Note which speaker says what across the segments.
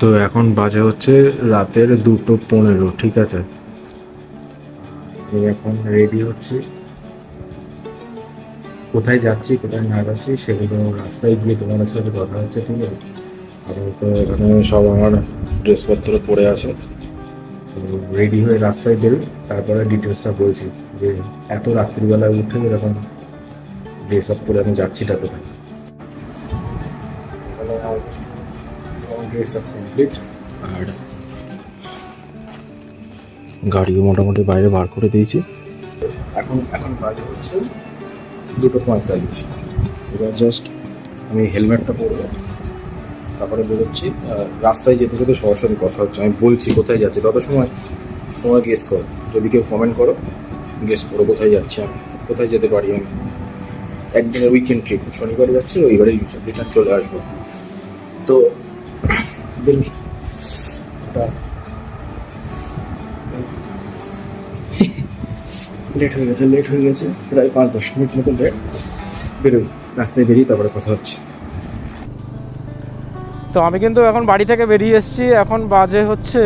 Speaker 1: তো এখন বাজে হচ্ছে রাতের 2:15, ঠিক আছে। আমি এখন রেডি হচ্ছি, কোথায় যাচ্ছি কোথায় না যাচ্ছি সেগুলো রাস্তায় গিয়ে তোমাদের সাথে কথা হচ্ছে, ঠিক আছে। তো এখানে সব আমার ড্রেসপত্র পরে আছে, তো রেডি হয়ে রাস্তায় বেরোই, তারপরে ডিটেলসটা বলছি যে এত রাত্রিবেলায় উঠে এরকম ড্রেস আপ করে আমি যাচ্ছিটা কোথায়। ড্রেস আপ কমপ্লিট, আর গাড়িও মোটামুটি বাইরে বার করে দিয়েছি। এখন এখন বাজে হচ্ছে 2:45। এবার জাস্ট আমি হেলমেটটা পরবো, তারপরে বেরোচ্ছি। রাস্তায় যেতে যেতে সবার সাথে কথা হচ্ছে, আমি বলছি কোথায় যাচ্ছি, তত সময় তোমরা গেস করো, যদি কেউ কমেন্ট করো গেস করো কোথায় যাচ্ছি আমি, কোথায় যেতে পারি আমি। একদিনের উইকেন্ড ট্রিপ, শনিবারে যাচ্ছি, রবিবারে রিটার্ন চলে আসবো। তো বেরোই। লেট হয়ে গেছে প্রায় 5-10 মিনিট মতো লেট। বেরোই, রাস্তায় বেরিয়ে তারপরে কথা হচ্ছে।
Speaker 2: তো আমি কিন্তু এখন বাড়ি থেকে বেরিয়ে এসেছি। এখন বাজে হচ্ছে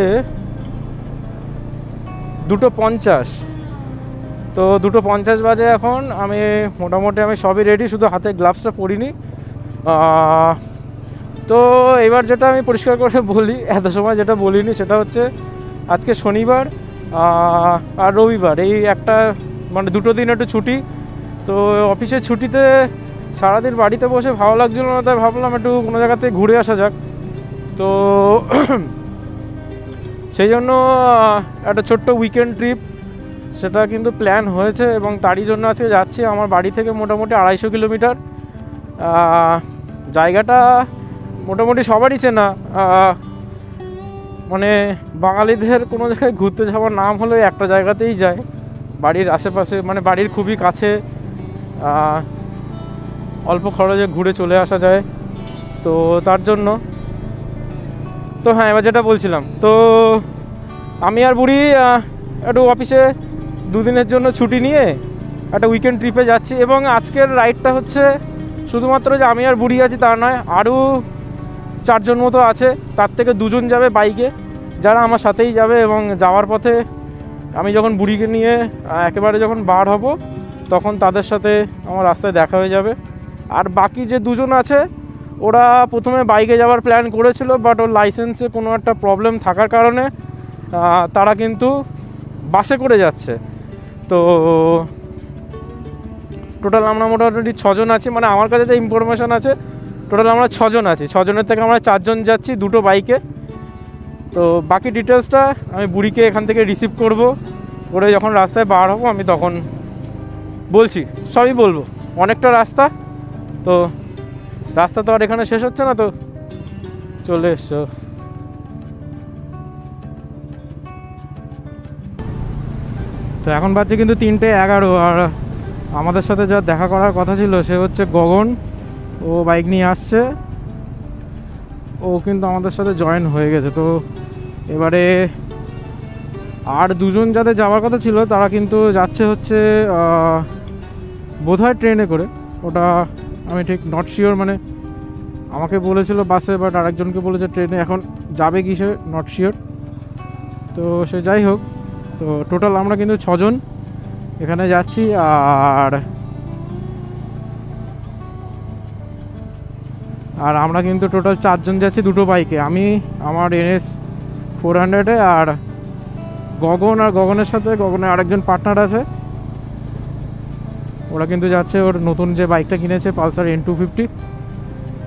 Speaker 2: 2:50। তো 2:50 বাজে এখন। আমি মোটামুটি সবই রেডি, শুধু হাতে গ্লাভসটা পরিনি। তো এবার যেটা আমি পরিষ্কার করে বলি, এত সময় যেটা বলিনি সেটা হচ্ছে আজকে শনিবার আর রবিবার, এই একটা মানে দুটো দিন একটু ছুটি। তো অফিসের ছুটিতে সারাদিন বাড়িতে বসে ভালো লাগছিল না, তাই ভাবলাম একটু কোনো জায়গাতে ঘুরে আসা যাক। তো সেই জন্য একটা ছোট্ট উইকেন্ড ট্রিপ সেটা কিন্তু প্ল্যান হয়েছে, এবং তারই জন্য আজকে যাচ্ছি। আমার বাড়ি থেকে মোটামুটি 250 কিলোমিটার। জায়গাটা মোটামুটি সবারই চেনা, মানে বাঙালিদের কোনো জায়গায় ঘুরতে যাওয়ার নাম হলে একটা জায়গাতেই যায়, বাড়ির আশেপাশে, মানে বাড়ির খুবই কাছে, অল্প খরচে ঘুরে চলে আসা যায়। তো তার জন্য তো হ্যাঁ, এবার যেটা বলছিলাম, তো আমি আর বুড়ি একটু অফিসে দুদিনের জন্য ছুটি নিয়ে একটা উইকেন্ড ট্রিপে যাচ্ছি। এবং আজকের রাইডটা হচ্ছে শুধুমাত্র যে আমি আর বুড়ি আছি তা নয়, আরও 4 জন মতো আছে। তার থেকে 2 জন যাবে বাইকে, যারা আমার সাথেই যাবে। এবং যাওয়ার পথে আমি যখন বুড়িকে নিয়ে একেবারে যখন বার হব, তখন তাদের সাথে আমার রাস্তায় দেখা হয়ে যাবে। আর বাকি যে 2 জন আছে, ওরা প্রথমে বাইকে যাওয়ার প্ল্যান করেছিল, বাট ওর লাইসেন্সে কোনো একটা প্রবলেম থাকার কারণে তারা কিন্তু বাসে করে যাচ্ছে। তো টোটাল আমরা মোটামুটি 6 জন আছি, মানে আমার কাছে যে ইনফরমেশান আছে টোটাল আমরা 6 জন আছি। 6 জনের থেকে আমরা 4 জন যাচ্ছি 2টো বাইকে। তো বাকি ডিটেলসটা আমি বুড়িকে এখান থেকে রিসিভ করে যখন রাস্তায় বার হবো আমি তখন বলছি, সবই বলবো। অনেকটা রাস্তা, তো রাস্তা তো আর এখানে শেষ হচ্ছে না, তো চলে এসছো। তো এখন বাজছে কিন্তু 3:11, আর আমাদের সাথে যা দেখা করার কথা ছিল সে হচ্ছে গগন। ও বাইক নিয়ে আসছে, ও কিন্তু আমাদের সাথে জয়েন হয়ে গেছে। তো এবারে আর 2 জন যাদের যাওয়ার কথা ছিল তারা কিন্তু যাচ্ছে হচ্ছে বোধহয় ট্রেনে করে, ওটা আমি ঠিক নট শিওর। মানে আমাকে বলেছিল বাসে, বাট আরেকজনকে বলেছে ট্রেনে। এখন যাবে কি সে নট শিওর। তো সে যাই হোক, তো টোটাল আমরা কিন্তু 6 জন এখানে যাচ্ছি। আর আমরা কিন্তু টোটাল 4 জন যাচ্ছি 2টো বাইকে। আমি আমার NS 400-এ, আর গগনের সাথে গগনের আরেকজন পার্টনার আছে, ওরা কিন্তু যাচ্ছে ওর নতুন যে বাইকটা কিনেছে পালসার N250।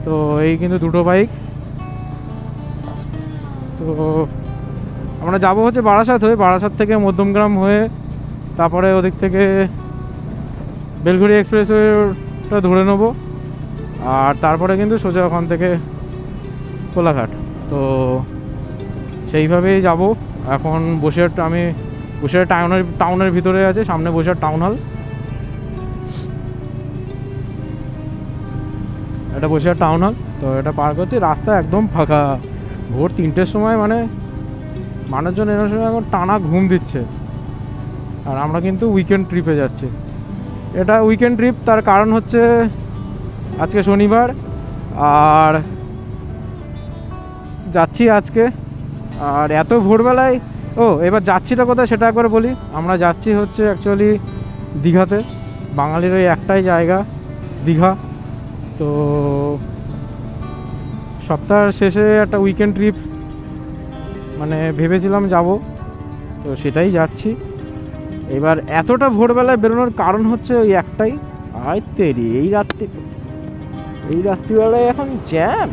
Speaker 2: তো এই কিন্তু 2টো বাইক। তো আমরা যাবো হচ্ছে বারাসাত থেকে মধ্যমগ্রাম হয়ে, তারপরে ওদিক থেকে বেলঘড়ি এক্সপ্রেসওয়েটা ধরে নেবো, আর তারপরে কিন্তু সোজা ওখান থেকে কোলাঘাট। তো সেইভাবেই যাব। এখন আমি বসিরহাট টাউনের ভিতরে আছে, সামনে বসিরহাট টাউন হল। এটা বসিরহাট টাউন হল। তো এটা পার করছি, রাস্তা একদম ফাঁকা। ভোর 3টের সময়, মানে মানুষজন এর সময় এখন টানা ঘুম দিচ্ছে। আর আমরা কিন্তু উইকেন্ড ট্রিপে যাচ্ছি। এটা উইকেন্ড ট্রিপ, তার কারণ হচ্ছে আজকে শনিবার, আর যাচ্ছি আজকে। আর এত ভোরবেলায় এবার যাচ্ছিটা কোথায় সেটা একবার বলি। আমরা যাচ্ছি হচ্ছে অ্যাকচুয়ালি দীঘাতে। বাঙালির ওই একটাই জায়গা দীঘা। তো সপ্তাহের শেষে একটা উইকেন্ড ট্রিপ মানে ভেবেছিলাম যাব, তো সেটাই যাচ্ছি। এবার এতটা ভোরবেলায় বেরোনোর কারণ হচ্ছে ওই একটাই, আয় তেরি এই রাত্রিবেলায় এখন জ্যাম।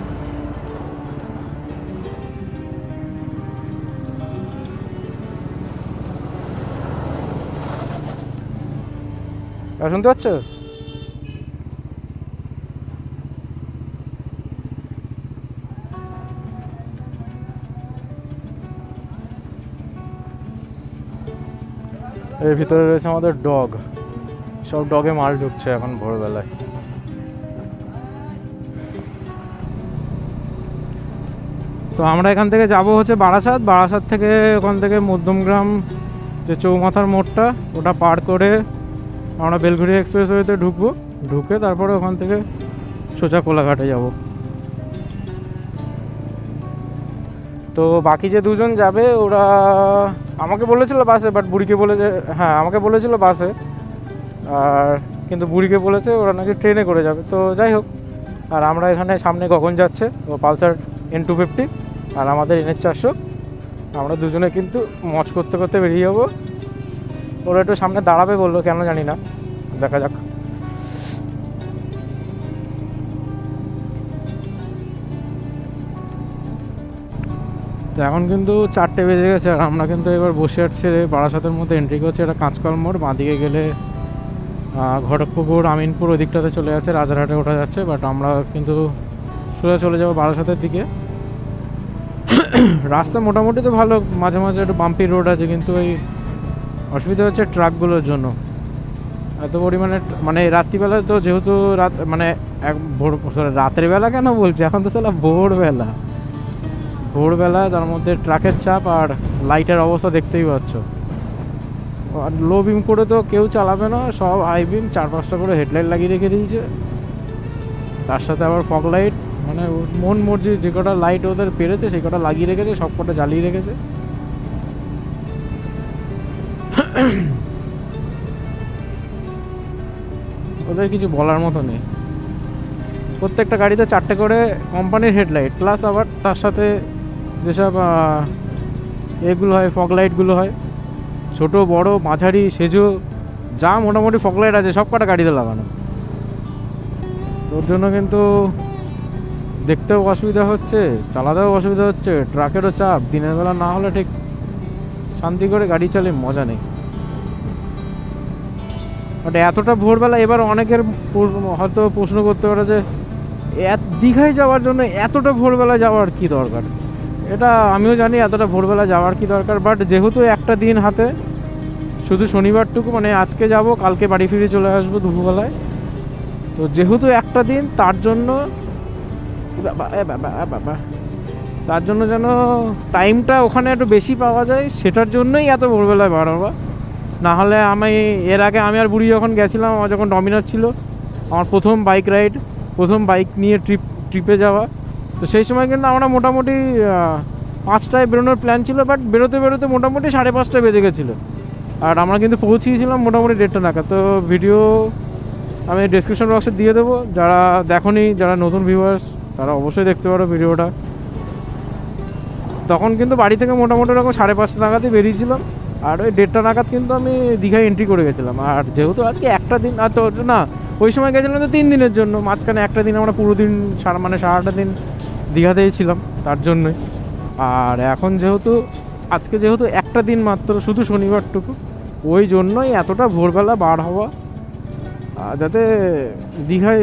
Speaker 2: শুনতে পাচ্ছ? এর ভিতরে রয়েছে আমাদের ডগ। সব ডগে মাল ঢুকছে এখন ভোরবেলায়। তো আমরা এখান থেকে যাব হচ্ছে বারাসাত থেকে ওখান থেকে মধ্যমগ্রাম যে চৌমাথার মোড়টা ওটা পার করে আমরা বেলঘড়িয়া এক্সপ্রেসওয়েতে ঢুকবো। ঢুকে তারপরে ওখান থেকে সোজা কোলাঘাটে যাব। তো বাকি যে দুজন যাবে ওরা আমাকে বলেছিল বাসে, বাট বুড়িকে বলেছে, হ্যাঁ আমাকে বলেছিল বাসে, আর কিন্তু বুড়িকে বলেছে ওরা নাকি ট্রেনে করে যাবে। তো যাই হোক, আর আমরা এখানে সামনে গগন যাচ্ছে, ও পালসার N250 আর আমাদের NH400। আমরা দুজনে কিন্তু মজ করতে করতে বেরিয়ে যাবো। ওরা একটু সামনে দাঁড়াবে বললো, কেন জানি না, দেখা যাক। তো এখন কিন্তু 4টে বেজে গেছে, আর আমরা কিন্তু এবার বসিরহাট ছেড়ে বারাসাতের মধ্যে এন্ট্রি করছি। এটা কাঁচকল মোড়, বাঁদিকে গেলে ঘটকপুকুর, আমিনপুর ওই দিকটাতে চলে যাচ্ছে, রাজারহাটে ওঠা যাচ্ছে। বাট আমরা কিন্তু সোজা চলে যাবো বারাসাতের দিকে। রাস্তা মোটামুটি তো ভালো, মাঝে মাঝে একটু বাম্পি রোড আছে, কিন্তু ওই অসুবিধা হচ্ছে ট্রাকগুলোর জন্য। এত পরিমাণে মানে রাত্রিবেলা তো যেহেতু রাত মানে রাতের বেলা কেন বলছি, এখন তো সালা ভোরবেলা, তার মধ্যে ট্রাকের চাপ আর লাইটের অবস্থা দেখতেই পাচ্ছ। আর লো বিম করে তো কেউ চালাবে না, সব হাই বিম, 4-5টা করে হেডলাইট লাগিয়ে রেখে দিয়েছে, তার সাথে আবার ফগ লাইট। মানে মন মর্জি যে কটা লাইট ওদের পেরেছে সেই কটা লাগিয়ে রেখেছে, সব কটা জ্বালিয়ে রেখেছে। ওদের কিছু বলার মতো নেই। প্রত্যেকটা গাড়িতে 4টে করে কোম্পানির হেডলাইট, প্লাস আবার তার সাথে যেসব এগুলো হয়, ফগ লাইটগুলো হয়, ছোট বড় মাঝারি সেজো যা মোটামুটি ফগ লাইট আছে সব কটা গাড়িতে লাগানো। তোর জন্য কিন্তু দেখতেও অসুবিধা হচ্ছে, চালাতেও অসুবিধা হচ্ছে, ট্রাকেরও চাপ। দিনের বেলা না হলে ঠিক শান্তি করে গাড়ি চালিয়ে মজা নেই। বাট এতটা ভোরবেলা, এবার অনেকের হয়তো প্রশ্ন করতে পারে যে দীঘায় যাওয়ার জন্য এতটা ভোরবেলা যাওয়ার কি দরকার। এটা আমিও জানি এতটা ভোরবেলা যাওয়ার কি দরকার, বাট যেহেতু একটা দিন হাতে, শুধু শনিবারটুকু মানে আজকে যাব, কালকে বাড়ি ফিরে চলে আসবো দুপুরবেলায়, তো যেহেতু একটা দিন তার জন্য তার জন্য যেন টাইমটা ওখানে একটু বেশি পাওয়া যায়, সেটার জন্যই এত ভোরবেলায় বার হওয়া। না হলে এর আগে আমি আর বুড়ি যখন গেছিলাম, আমার যখন ডমিনার ছিল, আমার প্রথম বাইক রাইড, প্রথম বাইক নিয়ে ট্রিপে যাওয়া, তো সেই সময় কিন্তু আমরা মোটামুটি 5টায় বেরোনোর প্ল্যান ছিল, বাট বেরোতে মোটামুটি 5:30 বেজে গেছিলো। আর আমরা কিন্তু পৌঁছিয়েছিলাম মোটামুটি 1:30 নাগাদ। তো ভিডিও আমি ডেসক্রিপশন বক্সে দিয়ে দেবো, যারা দেখোনি, যারা নতুন ভিউয়ার্স তারা অবশ্যই দেখতে পারো ভিডিওটা। তখন কিন্তু বাড়ি থেকে মোটামুটি ওরকম 5:30 নাগাদই বেরিয়েছিলাম, আর ওই 1:30 নাগাদ কিন্তু আমি দীঘায় এন্ট্রি করে গেছিলাম। আর যেহেতু আজকে একটা দিন, আর তো না ওই সময় গেছিলাম তো 3 দিনের জন্য, মাঝখানে একটা দিন আমরা পুরো দিন মানে সারাটা দিন দীঘাতেই ছিলাম তার জন্যই। আর এখন আজকে যেহেতু একটা দিন মাত্র, শুধু শনিবারটুকু, ওই জন্যই এতটা ভোরবেলা বার হওয়া, যাতে দীঘায়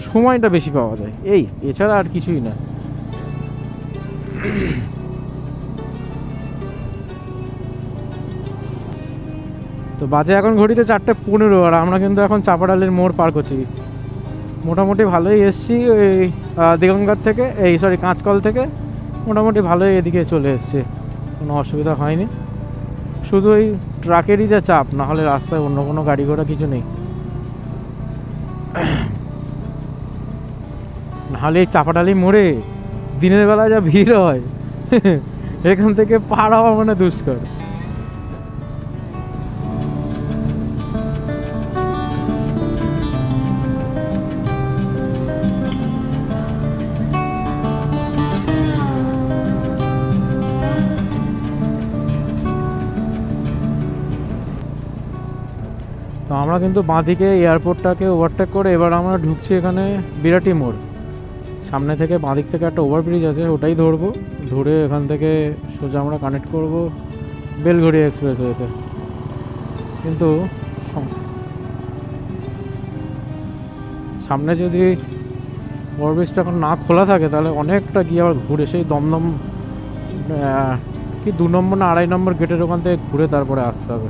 Speaker 2: সময়টা বেশি পাওয়া যায়, এছাড়া আর কিছুই না। তো বাজে এখন ঘড়িতে 4:15, আর আমরা কিন্তু এখন চাপাডালির মোড় পার করছি। মোটামুটি ভালোই এসছি ওই দিগঙ্গার থেকে, কাঁচকল থেকে মোটামুটি ভালোই এদিকে চলে এসছে, কোনো অসুবিধা হয়নি। শুধু ওই ট্রাকেরই যা চাপ, না হলে রাস্তায় অন্য কোনো গাড়ি ঘোড়া কিছু নেই। নাহলে এই চাপাডালি মোড়ে দিনের বেলা যা ভিড় হয় এখান থেকে পার হওয়া মানে দুষ্কর। তো আমরা কিন্তু বাঁদিকে এয়ারপোর্টটাকে ওভারটেক করে এবার আমরা ঢুকছি এখানে বিরাটি মোড়। সামনে থেকে বাঁদিক থেকে একটা ওভারব্রিজ আছে, ওটাই ধরবো, ধরে এখান থেকে সোজা আমরা কানেক্ট করব বেলঘড়িয়া এক্সপ্রেসওয়েতে। কিন্তু সামনে যদি ওভারব্রিজটা এখন না খোলা থাকে তাহলে অনেকটা গিয়ে আবার ঘুরে সেই দমদম কি 2 নম্বর না 2.5 নম্বর গেটের ওখান থেকে ঘুরে তারপরে আসতে হবে।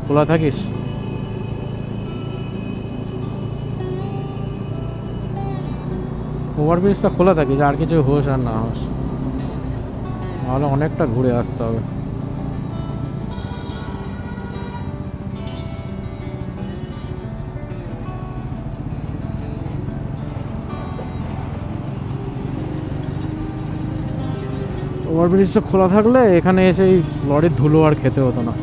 Speaker 2: খোলা থাকিস? ওভারব্রিজটা খোলা থাকিস, আর কিছু হোস আর না হোস, তাহলে অনেকটা ঘুরে আসতে হবে। ওভারব্রিজটা খোলা থাকলে এখানে এসে লরির ধুলো আর খেতে হতো না।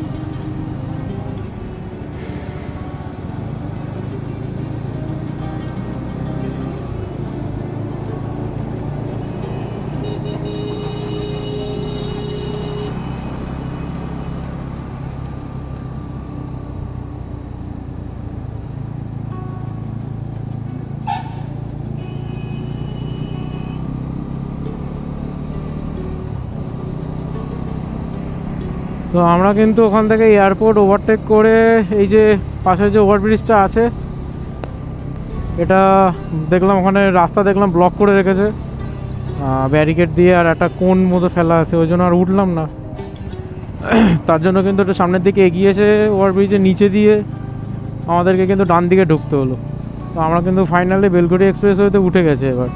Speaker 2: তো আমরা কিন্তু ওখান থেকে এয়ারপোর্ট ওভারটেক করে এই যে পাশে যে ওভারব্রিজটা আছে এটা দেখলাম, ওখানে রাস্তা দেখলাম ব্লক করে রেখেছে ব্যারিকেড দিয়ে, আর একটা কোন মতো ফেলা আছে, ওই জন্য আর উঠলাম না। তার জন্য কিন্তু একটু সামনের দিকে এগিয়েছে ওভারব্রিজের নিচে দিয়ে আমাদেরকে কিন্তু ডান দিকে ঢুকতে হলো। তো আমরা কিন্তু ফাইনালি বেলঘড়িয়া এক্সপ্রেসওয়েতে উঠে গেছে এবার।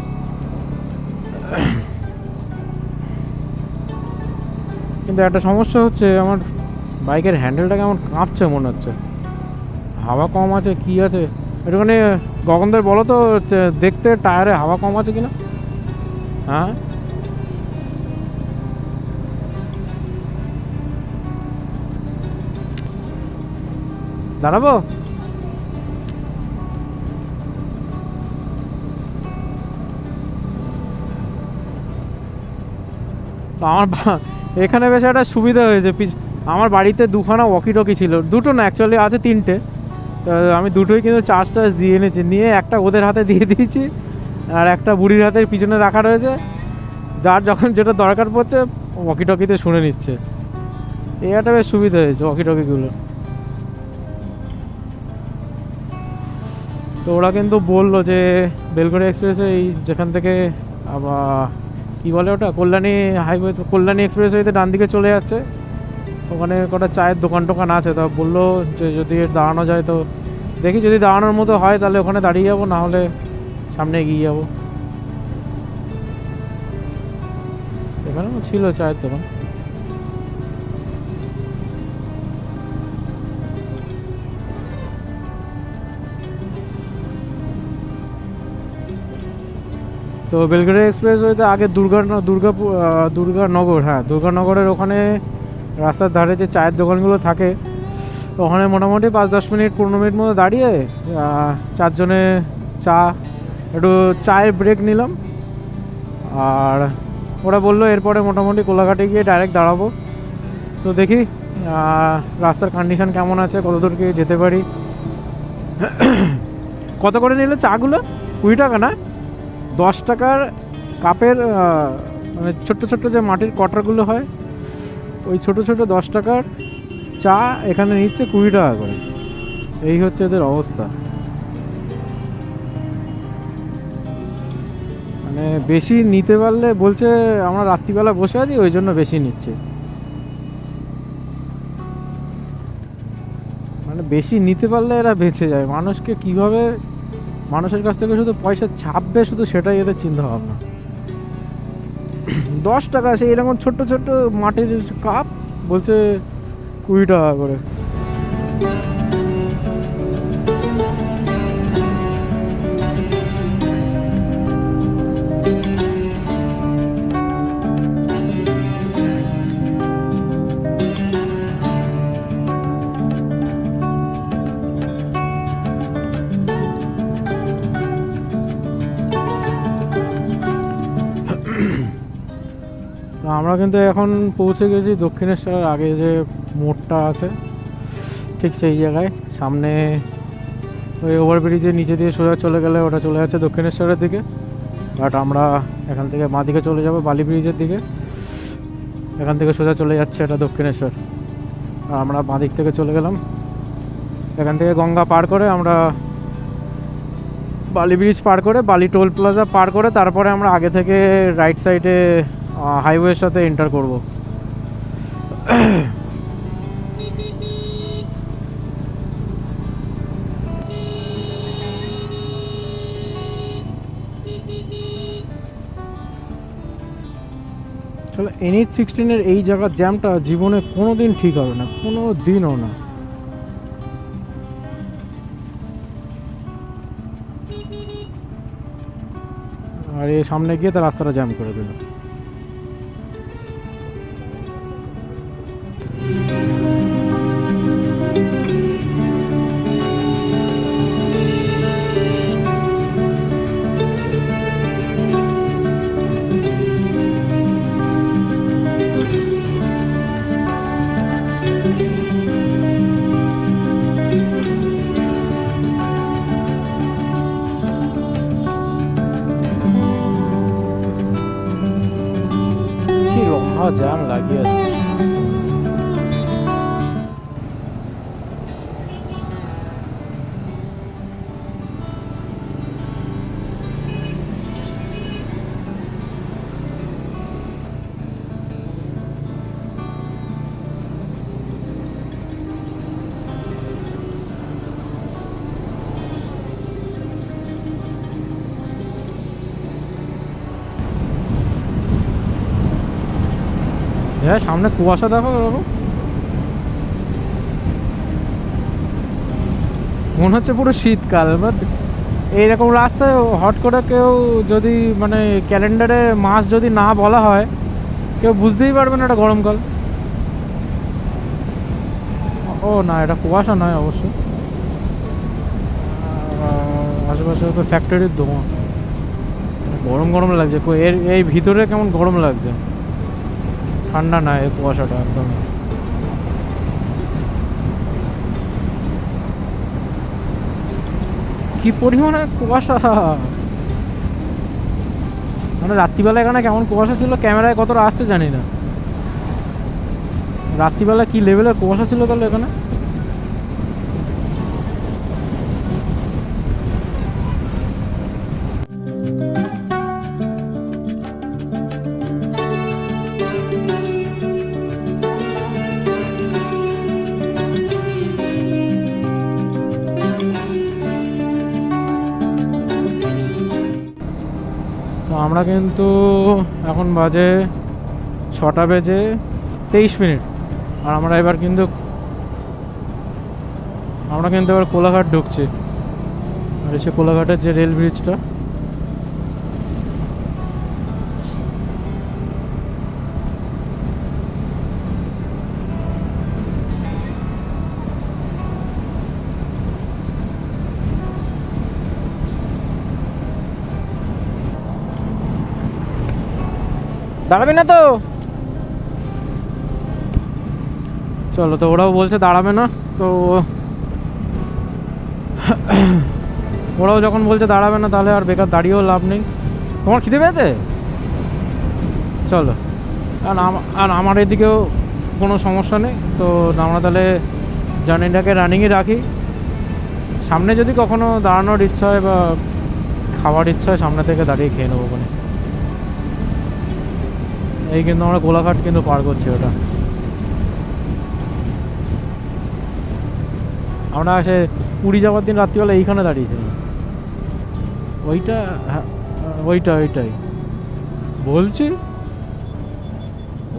Speaker 2: কিন্তু একটা সমস্যা হচ্ছে, আমার বাইকের হ্যান্ডেলটা কেমন কাঁপছে মনে হচ্ছে, হাওয়া কম আছে কি আছে একটুখানি গগনদের বলো তো দেখতে টায়ারে হাওয়া কম আছে কিনা। হ্যাঁ দাঁড়াবো? তো আমার এখানে বেশ একটা সুবিধা হয়েছে, আমার বাড়িতে 2খানা ওয়াকি টকি ছিল, 2টো না অ্যাকচুয়ালি আছে 3টে। তো আমি দুটোই কিন্তু চার্জ দিয়ে এনেছি, নিয়ে একটা ওদের হাতে দিয়ে দিয়েছি আর একটা বুড়ির হাতের পিছনে রাখা রয়েছে, যার যখন যেটা দরকার পড়ছে ওয়াকি টকিতে শুনে নিচ্ছে। এই একটা বেশ সুবিধা হয়েছে ওয়াকি টকিগুলো। তো ওরা কিন্তু বললো যে বেলঘড়িয়া এক্সপ্রেসে এই যেখান থেকে আবার কী বলে ওটা কল্যাণী হাইওয়ে, কল্যাণী এক্সপ্রেসওয়েতে ডান দিকে চলে যাচ্ছে, ওখানে কটা চায়ের দোকান টোকান আছে। তা বললো যে যদি দাঁড়ানো যায় তো দেখি, যদি দাঁড়ানোর মতো হয় তাহলে ওখানে দাঁড়িয়ে যাবো, না হলে সামনে এগিয়ে যাবো। এখানেও ছিল চায়ের দোকান। তো বেলঘড়িয়া এক্সপ্রেসওয়েতে আগে দুর্গানগর, হ্যাঁ দুর্গানগরের ওখানে রাস্তার ধারে যে চায়ের দোকানগুলো থাকে ওখানে মোটামুটি 5-10 মিনিট 15 মিনিট মতো দাঁড়িয়ে 4 জনে চা, একটু চায়ের ব্রেক নিলাম। আর ওরা বললো এরপরে মোটামুটি কোলাঘাটে গিয়ে ডাইরেক্ট দাঁড়াবো। তো দেখি রাস্তার কন্ডিশন কেমন আছে, কত দূর গিয়ে যেতে পারি। কত করে নিলে চাগুলো? 20 টাকা না 10 টাকার কাপের, মানে ছোট্ট ছোট্ট যে মাটির কটারগুলো হয় ওই ছোট ছোট 10 টাকার চা এখানে নিচ্ছে 20 টাকা করে। এই হচ্ছে এদের অবস্থা, মানে বেশি নিতে পারলে বলছে আমরা রাত্রিবেলা বসে আছি ওই জন্য বেশি নিচ্ছে, মানে বেশি নিতে পারলে এরা বেঁচে যায়। মানুষকে কিভাবে মানুষের কাছ থেকে শুধু পয়সা ছাপবে শুধু সেটাই এদের চিন্তা ভাবনা। 10 টাকা সেই এরকম ছোট্ট ছোট্ট মাটির কাপ বলছে 20 টাকা করে। আমরা কিন্তু এখন পৌঁছে গেছি দক্ষিণেশ্বরের আগে যে মোড়টা আছে ঠিক সেই জায়গায়। সামনে ওই ওভারব্রিজের নিচে দিয়ে সোজা চলে গেলে ওটা চলে যাচ্ছে দক্ষিণেশ্বরের দিকে, বাট আমরা এখান থেকে বাঁ দিকে চলে যাব বালি ব্রিজের দিকে। এখান থেকে সোজা চলে যাচ্ছে এটা দক্ষিণেশ্বর, আর আমরা বাঁ দিক থেকে চলে গেলাম। এখান থেকে গঙ্গা পার করে আমরা বালি ব্রিজ পার করে বালি টোল প্লাজা পার করে তারপরে আমরা আগে থেকে রাইট সাইডে হাইওয়ের সাথে এন্টার করব। চলো, NH-16 এই জায়গার জ্যামটা জীবনে কোনো দিন ঠিক হবে না, কোনো দিনও না। আর এই সামনে গিয়ে তার রাস্তাটা জ্যাম করে দিল। জ্যাম লাগিয়ে আসছে। হ্যাঁ, সামনে কুয়াশা দেখো এরকম, মনে হচ্ছে পুরো শীতকাল। বাট এইরকম রাস্তায় হট করে কেউ যদি মানে ক্যালেন্ডারে মাস যদি না বলা হয় কেউ বুঝতেই পারবে না এটা গরমকাল। ও না, এটা কুয়াশা নয় অবশ্য, আশেপাশে তো ফ্যাক্টরির ধোঁয়া। গরম গরম লাগছে, এর এই ভিতরে কেমন গরম লাগছে, ঠান্ডা না এই কুয়াশাটা একদম। কি পরিমাণে কুয়াশা, মানে রাত্রিবেলা এখানে কেমন কুয়াশা ছিল ক্যামেরায় কতটা আসছে জানি না। রাত্রিবেলা কি লেভেলের কুয়াশা ছিল তাহলে এখানে। আমরা কিন্তু এখন বাজে 6:23, আর আমরা কিন্তু এবার কোলাঘাট ঢুকছি। আর এসে কোলাঘাটের যে রেল ব্রিজটা, দাঁড়াবি না তো? চলো, তো ওরাও বলছে দাঁড়াবে না, তো ওরাও যখন বলছে দাঁড়াবে না তাহলে আর বেকার দাঁড়িয়েও লাভ নেই। তোমার খিদে পেয়েছে? চলো। আর আমার এদিকেও কোনো সমস্যা নেই, তো আমরা তাহলে জার্নিটাকে রানিংয়ে রাখি। সামনে যদি কখনো দাঁড়ানোর ইচ্ছা হয় বা খাওয়ার ইচ্ছা হয় সামনে থেকে দাঁড়িয়ে খেয়ে নেবো ওখানে। এই কিন্তু আমরা কোলাঘাট কিন্তু পার করছি। ওটা আমরা সে পুরী যাওয়ার দিন রাত্রিবেলা এইখানে দাঁড়িয়েছিলাম। ওইটা, হ্যাঁ, ওইটাই বলছি,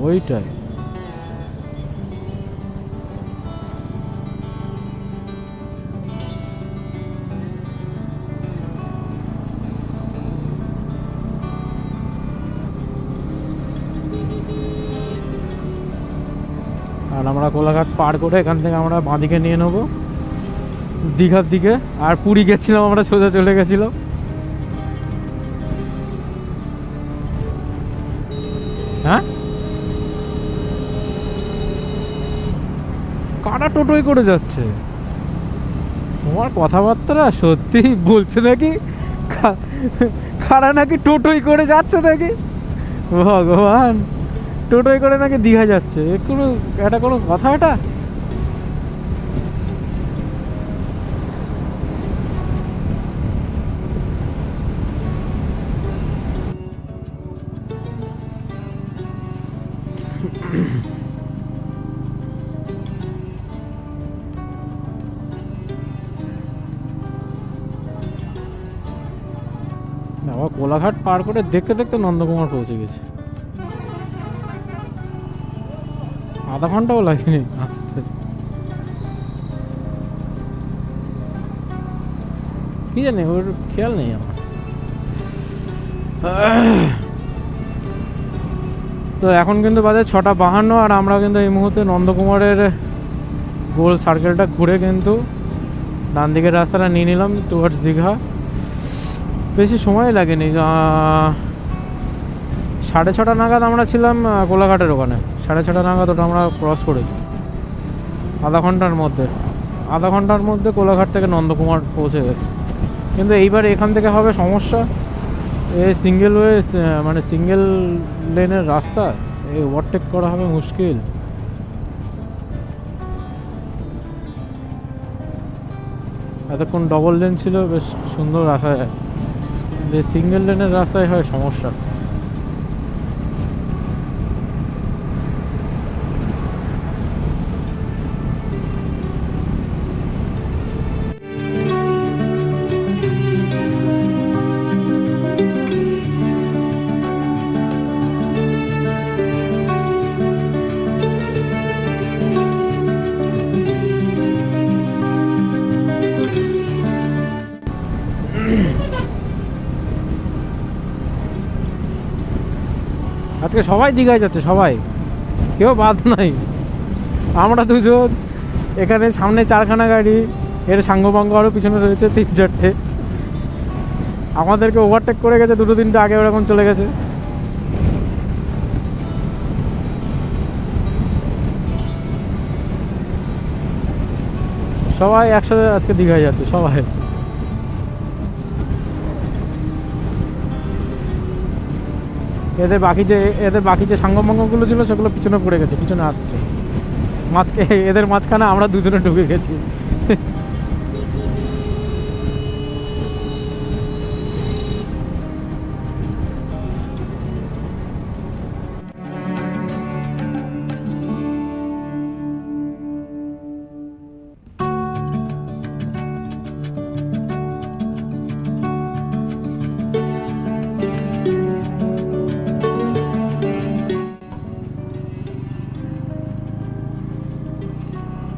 Speaker 2: ওইটাই। আর আমরা কোলাঘাট পার করে এখান থেকে আমরা বাঁদিকে নিয়ে নেবো দীঘার দিকে। আর পুরী গেছিলাম আমরা, সোজা চলে গেছিলাম। হ্যাঁ, কারা টোটোই করে যাচ্ছে? তোমার কথাবার্তা সত্যি বলছে নাকি কারা নাকি টোটোই করে যাচ্ছে নাকি? ভগবান, টোটোই করে নাকি দীঘা যাচ্ছে? এটা কোনো কথা? এটা আবার কোলাঘাট পার করে দেখতে দেখতে নন্দকুমার পৌঁছে গেছে। আধা ঘন্টাও লাগেনি আসতে। কি জানি, ওর খেয়াল নেই আমার। তো এখন কিন্তু বাজে 6:52, আর আমরা কিন্তু এই মুহূর্তে নন্দকুমারের গোল সার্কেলটা ঘুরে কিন্তু ডান দিকের রাস্তাটা নিয়ে নিলাম টুয়ার্ডস দীঘা। বেশি সময় লাগেনি, 6:30 নাগাদ আমরা ছিলাম কোলাঘাটের ওখানে। 6:30 নাগাদ ওটা আমরা ক্রস করেছি। আধা ঘন্টার মধ্যে কোলাঘাট থেকে নন্দকুমার পৌঁছে গেছে। কিন্তু এইবার এখান থেকে হবে সমস্যা, সিঙ্গেল মানে সিঙ্গেল লেনের রাস্তা, ওভারটেক করা হবে মুশকিল। এতক্ষণ ডবল লেন ছিল, বেশ সুন্দর আসা যায়। সিঙ্গেল লেনের রাস্তায় হয় সমস্যা। আজকে সবাই দীঘায় যাচ্ছে, সবাই, কেউ বাদ নাই। আমরা দুজন, এখানে সামনে 4খানা গাড়ি, এর সাঙ্গপাঙ্গ আরও পিছনে রয়েছে 3-4টে। আমাদেরকে ওভারটেক করে গেছে 2-3টে আগে, ওরকম চলে গেছে। সবাই একসাথে আজকে দীঘায় যাচ্ছে, সবাই। এদের বাকি যে সাঙ্গপাঙ্গগুলো ছিল সেগুলো পিছনে পড়ে গেছে, পিছনে আসছে। এদের মাঝখানে আমরা দুজনে ঢুকে গেছি।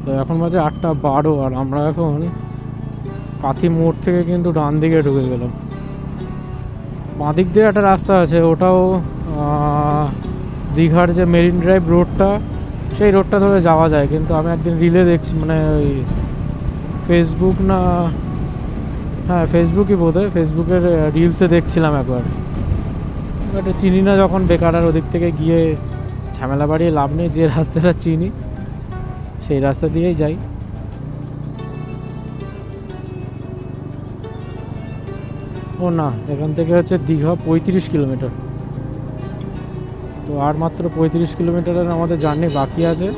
Speaker 2: তো এখন বাজে 8:12, আর আমরা এখন কাথি মোড় থেকে কিন্তু ডান দিকে ঢুকে গেলাম। বাঁ দিক দিয়ে একটা রাস্তা আছে, ওটাও দীঘার যে মেরিন ড্রাইভ রোডটা, সেই রোডটা ধরে যাওয়া যায়। কিন্তু আমি একদিন রিলে দেখছি, মানে ওই ফেসবুক না, হ্যাঁ ফেসবুকই বোধহয়, ফেসবুকের রিলসে দেখছিলাম একবার। এটা চিনি না যখন, বেকার আর ওদিক থেকে গিয়ে ঝামেলা বাড়িয়ে লাভ নেই। যে রাস্তাটা চিনি সেই রাস্তা দিয়েই যাই। ও না, এখান থেকে হচ্ছে দীঘা 35 কিলোমিটার। তো আর মাত্র 35 কিলোমিটারের আমাদের জার্নি বাকি আছে।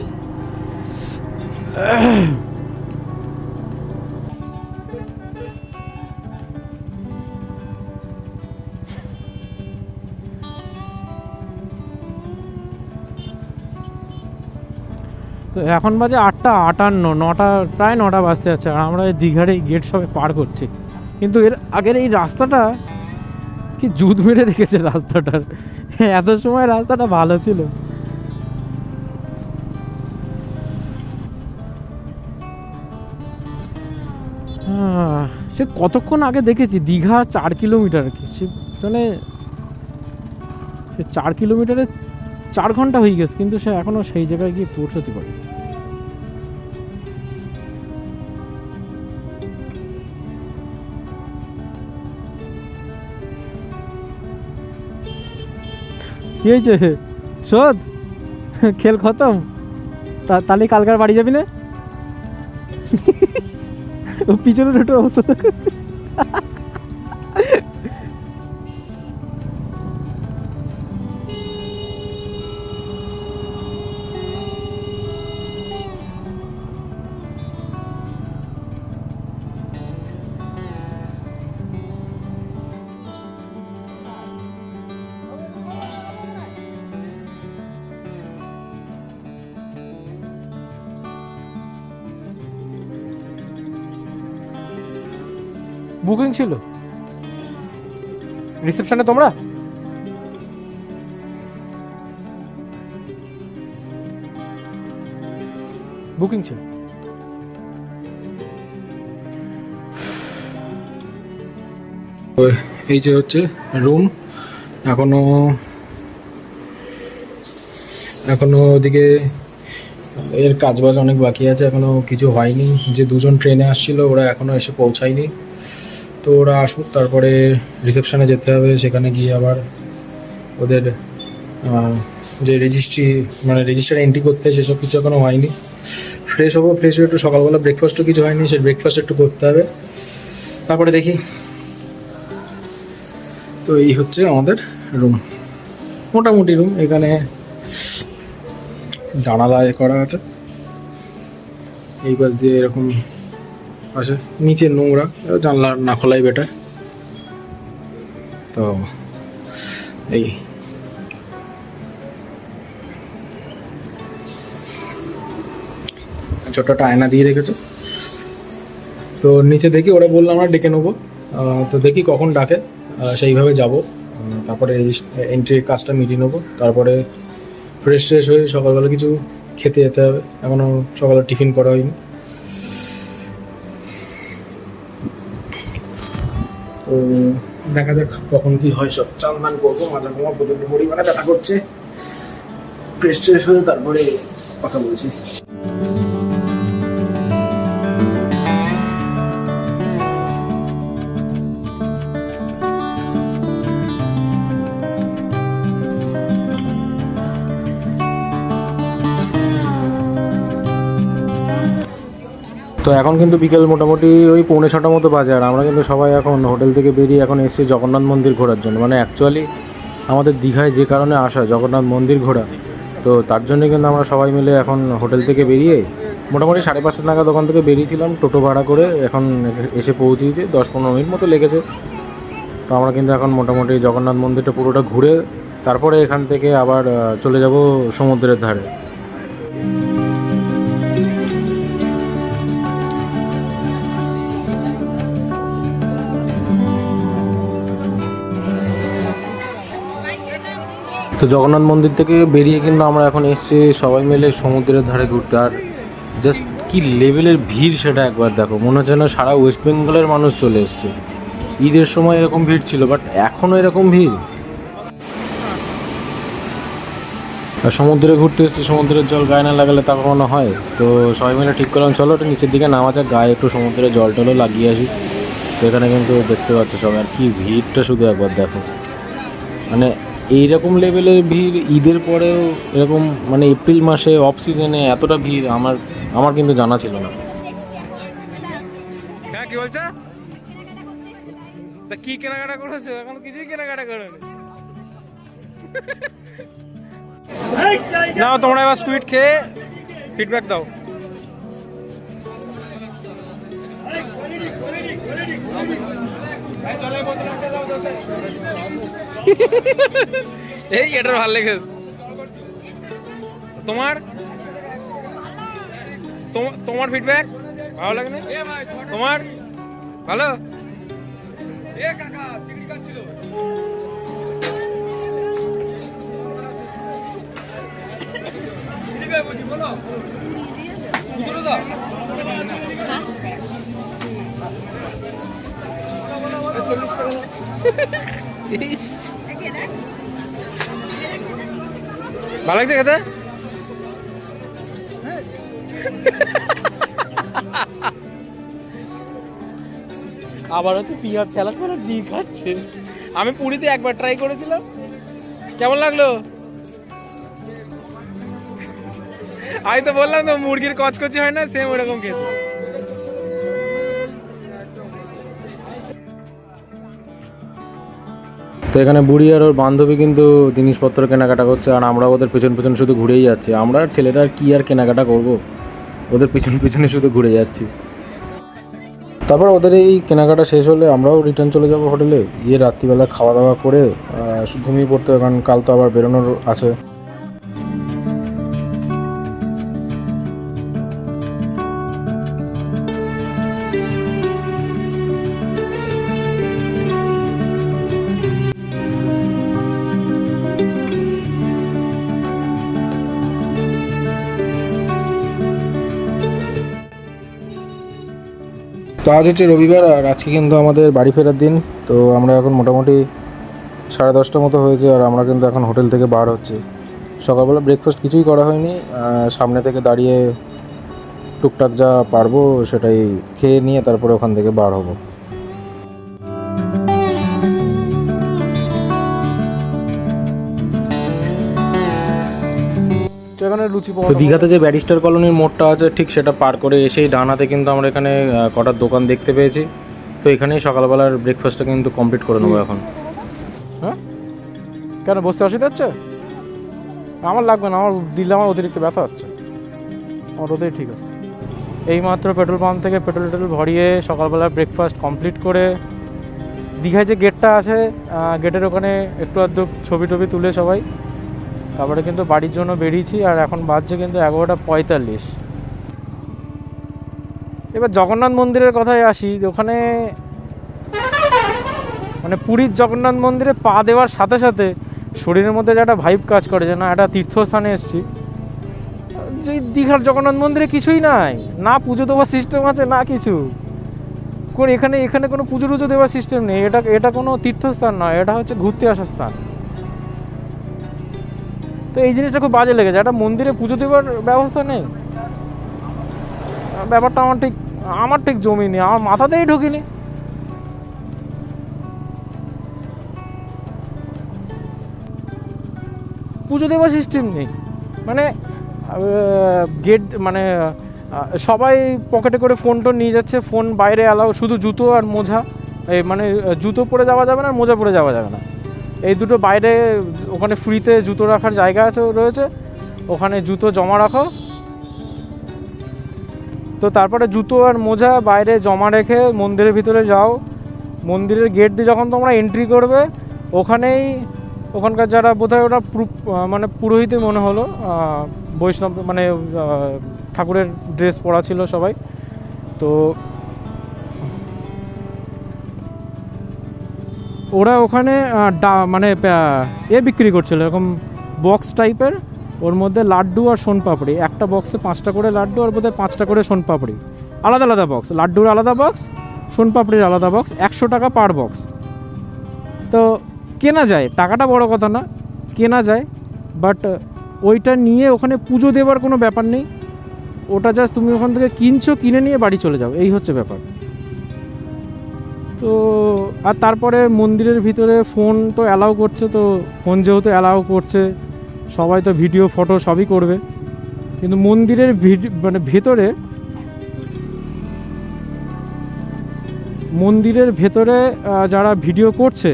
Speaker 2: তো এখন বাজে 8:58, 9টা, প্রায় 9টা বাজতে যাচ্ছে, আর আমরা এই দীঘার এই গেট সবে পার করছি। কিন্তু এর আগের এই রাস্তাটা কি জুত মেরে রেখেছে রাস্তাটার। এত সময় রাস্তাটা ভালো ছিল। সে কতক্ষণ আগে দেখেছি দীঘা 4 কিলোমিটার, মানে সে 4 কিলোমিটারে 4 ঘন্টা হয়ে গেছে, কিন্তু সে এখনো সেই জায়গায় গিয়ে পৌঁছতে পারে। কি হয়েছে? শোধ খেল খতম? তাহলে কালকার বাড়ি যাবি না? ও পিছনের একটু অবস্থা দেখো। বুকিং ছিল রিসেপশনে তোমরা? বুকিং ছিল।
Speaker 1: এই যে হচ্ছে রুম, এখনো ওদিকে এর কাজবাজ অনেক বাকি আছে, এখনো কিছু হয়নি। যে দুজন ট্রেনে আসছিল ওরা এখনো এসে পৌঁছায়নি, তো ওরা আসুক তারপরে রিসেপশনে যেতে হবে। সেখানে গিয়ে আবার ওদের যে রেজিস্টার এন্ট্রি করতে হয় সেসব কিছু এখনো হয়নি। ফ্রেশ হবো, ফ্রেশ হয়ে একটু সকালবেলা ব্রেকফাস্টও কিছু হয়নি, সেই ব্রেকফাস্ট একটু করতে হবে, তারপরে দেখি। তো এই হচ্ছে আমাদের রুম, মোটামুটি রুম। এখানে জানালা করা আছে, এই পাশ দিয়ে এরকম আছে, নিচে নোংরা, জানলা না খোলাই বেটার। তো এই ছোট একটা আয়না দিয়ে রেখেছে। তো নিচে দেখি, ওরা বললো আমরা ডেকে নেবো, তো দেখি কখন ডাকে, সেইভাবে যাব। তারপরে এন্ট্রির কাজটা মিটিয়ে নেবো, তারপরে ফ্রেশ হয়ে সকালবেলা কিছু খেতে যেতে হবে। এখনও সকালে টিফিন করা হয়নি। তো দেখা যাক কখন কি হয়। সব চান দান করবো, মাঝে ঘুমা প্রচণ্ড পরিমাণে ব্যথা করছে। ফ্রেশ হয়ে তারপরে কথা বলছি। তো এখন কিন্তু বিকেল মোটামুটি ওই 6:45 মতো বাজে, আর আমরা কিন্তু সবাই এখন হোটেল থেকে বেরিয়ে এখন এসেছি জগন্নাথ মন্দির ঘোরার জন্য। মানে অ্যাকচুয়ালি আমাদের দীঘায় যে কারণে আসা জগন্নাথ মন্দির ঘোরা, তো তার জন্যই কিন্তু আমরা সবাই মিলে এখন হোটেল থেকে বেরিয়ে মোটামুটি 5:30 নাগাদ দোকান থেকে বেরিয়েছিলাম টোটো ভাড়া করে। এখন এসে পৌঁছেছি, 10-15 মিনিট মতো লেগেছে। তো আমরা কিন্তু এখন মোটামুটি জগন্নাথ মন্দিরটা পুরোটা ঘুরে তারপরে এখান থেকে আবার চলে যাব সমুদ্রের ধারে। তো জগন্নাথ মন্দির থেকে বেরিয়ে কিন্তু আমরা এখন এসেছি সবাই মিলে সমুদ্রের ধারে ঘুরতে। আর জাস্ট কি লেভেলের ভিড় সেটা একবার দেখো, মনে হচ্ছে না সারা ওয়েস্ট বেঙ্গলের মানুষ চলে এসছে। ঈদের সময় এরকম ভিড় ছিল, বাট এখনও এরকম ভিড়। আর সমুদ্রে ঘুরতে এসেছি, সমুদ্রের জল গায়ে না লাগালে তা কখনো হয়। তো সবাই মিলে ঠিক করলাম চলো একটু নিচের দিকে নামা যাক, গায়ে একটু সমুদ্রের জল টলও লাগিয়ে আসি। তো এখানে কিন্তু দেখতে পাচ্ছ সবাই, আর কি ভিড়টা শুধু একবার দেখো। মানে এইরকম লেভেলের ভিড় ঈদের পরেও এরকম, মানে এপ্রিল মাসে অফ সিজনে এতটা ভিড় আমার কিন্তু জানা ছিল না।
Speaker 2: হ্যাঁ কি বলছো? তা কি কেনাকাটা করেছো? এখন কিছুই কেনাকাটা করোনি। নাও তোমরা এবার স্কুইড খেয়ে ফিডব্যাক দাও। এই এটার ভালো লেগেছে তোমার? তোমার ফিডব্যাক ভালো লাগে না তোমার? ভালো। এ কাকা চিংড়ি কাটছিল। চিংড়ি গায় বুঝি বলো বুঝলো দাও। ভালো লাগছে খেতে? আবার হচ্ছে পিঁয়াজ স্যালাড করে দিয়ে খাচ্ছে। আমি পুরীতে একবার ট্রাই করেছিলাম, কেমন লাগলো? আমি তো বললাম তো মুরগির কচকচি হয় না, সেম ওরকম খেতে।
Speaker 1: তো এখানে বুড়ি আর ওর বান্ধবী কিন্তু জিনিসপত্র কেনাকাটা করছে, আর আমরা ওদের পেছন পেছন শুধু ঘুরেই যাচ্ছি। আমরা আর ছেলেরা আর কি আর কেনাকাটা করব, ওদের পেছন পেছনে শুধু ঘুরে যাচ্ছি। তারপর ওদের এই কেনাকাটা শেষ হলে আমরাও রিটার্ন চলে যাব হোটেলে, গিয়ে রাত্রিবেলা খাওয়া দাওয়া করে ঘুমিয়ে পড়তে, কারণ কাল তো আবার বেরোনোর আছে। তো আজ হচ্ছে রবিবার, আর আজকে কিন্তু আমাদের বাড়ি ফেরার দিন। তো আমরা এখন মোটামুটি 10:30 মতো হয়েছে, আর আমরা কিন্তু এখন হোটেল থেকে বার হচ্ছি। সকালবেলা ব্রেকফাস্ট কিছুই করা হয়নি, সামনে থেকে দাঁড়িয়ে টুকটাক যা পারবো সেটাই খেয়ে নিয়ে তারপরে ওখান থেকে বার হব।
Speaker 2: এখানে লুচি
Speaker 1: তো দীঘাতে যে ব্যারিস্টার কলোনির মোড়টা আছে ঠিক সেটা পার করে এসেই ডান হাতে কিন্তু আমরা এখানে কটার দোকান দেখতে পেয়েছি। তো এখানেই সকালবেলার ব্রেকফাস্টটা কিন্তু কমপ্লিট করে নেবো এখন।
Speaker 2: হ্যাঁ কেন বসতে অসুবিধা হচ্ছে? আমার লাগবে না, আমার দিলে আমার অতিরিক্ত ব্যথা হচ্ছে, আমার ওতেই ঠিক আছে। এইমাত্র পেট্রোল পাম্প থেকে পেট্রোল ভরিয়ে সকালবেলা ব্রেকফাস্ট কমপ্লিট করে দীঘায় যে গেটটা আছে গেটের ওখানে একটু আধটু ছবি টবি তুলে সবাই তারপরে কিন্তু বাড়ির জন্য বেরিয়েছি। আর এখন বাজছে কিন্তু 11:45। এবার জগন্নাথ মন্দিরের কথায় আসি, ওখানে মানে পুরীর জগন্নাথ মন্দিরে পা দেওয়ার সাথে সাথে শরীরের মধ্যে যে একটা ভাইব কাজ করে, যে না একটা তীর্থস্থানে এসেছি। যে দীঘার জগন্নাথ মন্দিরে কিছুই নাই, না পুজো দেওয়ার সিস্টেম আছে না কিছু। এখানে কোনো পুজো টুজো দেওয়ার সিস্টেম নেই। এটা কোনো তীর্থস্থান নয়, এটা হচ্ছে ঘুরতে আসার স্থান। তো এই জিনিসটা খুব বাজে লেগেছে, একটা মন্দিরে পুজো দেওয়ার ব্যবস্থা নেই। ব্যাপারটা আমার ঠিক জমিনি, আমার মাথাতেই ঢুকিনি। পুজো দেওয়ার সিস্টেম নেই, মানে গেট মানে সবাই পকেটে করে ফোন টোন নিয়ে যাচ্ছে, ফোন বাইরে অ্যালাউ, শুধু জুতো আর মোজা, মানে জুতো পরে যাওয়া যাবে না, মোজা পরে যাওয়া যাবে না, এই দুটো বাইরে। ওখানে ফ্রিতে জুতো রাখার জায়গা আছে রয়েছে, ওখানে জুতো জমা রাখো। তো তারপরে জুতো আর মোজা বাইরে জমা রেখে মন্দিরের ভিতরে যাও। মন্দিরের গেট দিয়ে যখন তোমরা এন্ট্রি করবে, ওখানকার যারা বোধহয় ওরা মানে পুরোহিতই মনে হলো, বৈষ্ণব মানে ঠাকুরের ড্রেস পরা ছিল সবাই। তো ওরা ওখানে মানে বিক্রি করছিল এরকম বক্স টাইপের, ওর মধ্যে লাড্ডু আর সোনপাপড়ি, একটা বক্সে 5টা করে লাড্ডু আর বোধহয় 5টা করে সোনপাপড়ি, আলাদা আলাদা বক্স, লাড্ডুর আলাদা বক্স, সোনপাপড়ির আলাদা বক্স, 100 টাকা পার বক্স। তো কেনা যায়, টাকাটা বড় কথা না, কেনা যায়, বাট ওইটা নিয়ে ওখানে পুজো দেওয়ার কোনো ব্যাপার নেই। ওটা জাস্ট তুমি ওখান থেকে কিনে নিয়ে বাড়ি চলে যাও, এই হচ্ছে ব্যাপার। তো আর তারপরে মন্দিরের ভিতরে ফোন তো অ্যালাউ করছে, তো ফোন যেহেতু অ্যালাউ করছে সবাই তো ভিডিও ফটো সবই করবে, কিন্তু মন্দিরের মানে মন্দিরের ভেতরে যারা ভিডিও করছে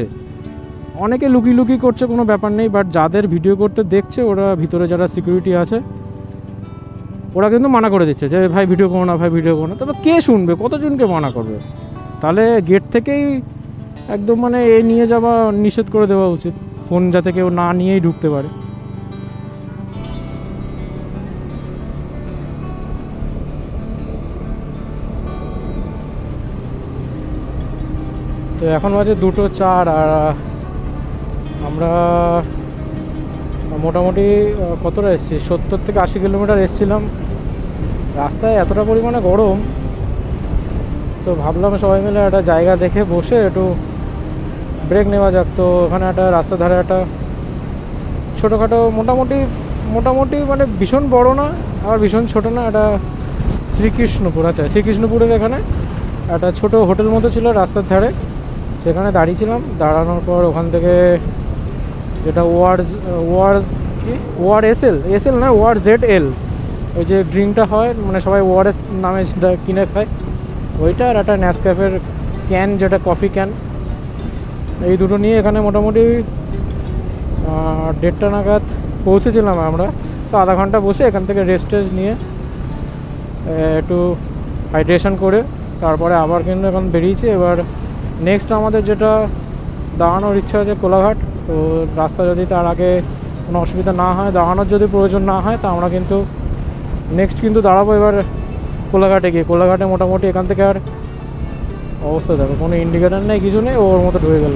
Speaker 2: অনেকে লুকি করছে, কোনো ব্যাপার নেই, বাট যাদের ভিডিও করতে দেখছে ওরা ভিতরে যারা সিকিউরিটি আছে ওরা কিন্তু মানা করে দিচ্ছে যে ভাই ভিডিও করো না, ভাই ভিডিও করো না। তবে কে শুনবে, কতজনকে মানা করবে? তাহলে গেট থেকেই একদম মানে নিয়ে যাওয়া নিষেধ করে দেওয়া উচিত, ফোন যাতে কেউ না নিয়েই ঢুকতে পারে। তো এখন বাজে 2:04, আর আমরা মোটামুটি কতটা এসেছি, 70 থেকে 80 কিলোমিটার এসেছিলাম। রাস্তায় এতটা পরিমাণে গরম, তো ভাবলাম সবাই মিলে একটা জায়গা দেখে বসে একটু ব্রেক নেওয়া যাক। তো ওখানে একটা রাস্তার ধারে একটা ছোটোখাটো মোটামুটি মানে ভীষণ বড় না আর ভীষণ ছোটো না, একটা শ্রীকৃষ্ণপুরের এখানে একটা ছোটো হোটেল মতো ছিল রাস্তার ধারে, সেখানে দাঁড়িয়েছিলাম। দাঁড়ানোর পর ওখান থেকে যেটা ওয়ার না ORZL, ওই যে ড্রিঙ্কটা হয় মানে সবাই ORS নামে সেটা কিনে খায়, ওইটা আর একটা নেসক্যাফের ক্যান, যেটা কফি ক্যান, এই দুটো নিয়ে এখানে মোটামুটি 1:30টা নাগাদ পৌঁছেছিলাম আমরা। তো আধা ঘন্টা বসে এখান থেকে রেস্ট টেস্ট নিয়ে একটু হাইড্রেশন করে তারপরে আবার কিন্তু এখন বেরিয়েছি। এবার নেক্সট আমাদের যেটা দাঁড়ানোর ইচ্ছা আছে কোলাঘাট। তো রাস্তা যদি তার আগে কোনো অসুবিধা না হয়, দাঁড়ানোর যদি প্রয়োজন না হয়, তা আমরা কিন্তু নেক্সট কিন্তু দাঁড়াবো এবার কোলাঘাটে গিয়ে। কোলাঘাটে মোটামুটি এখান থেকে আর অবস্থা দেখো, কোনো ইন্ডিকেটার নেই, কিছু নেই, ওর মতো ঢুকে গেল।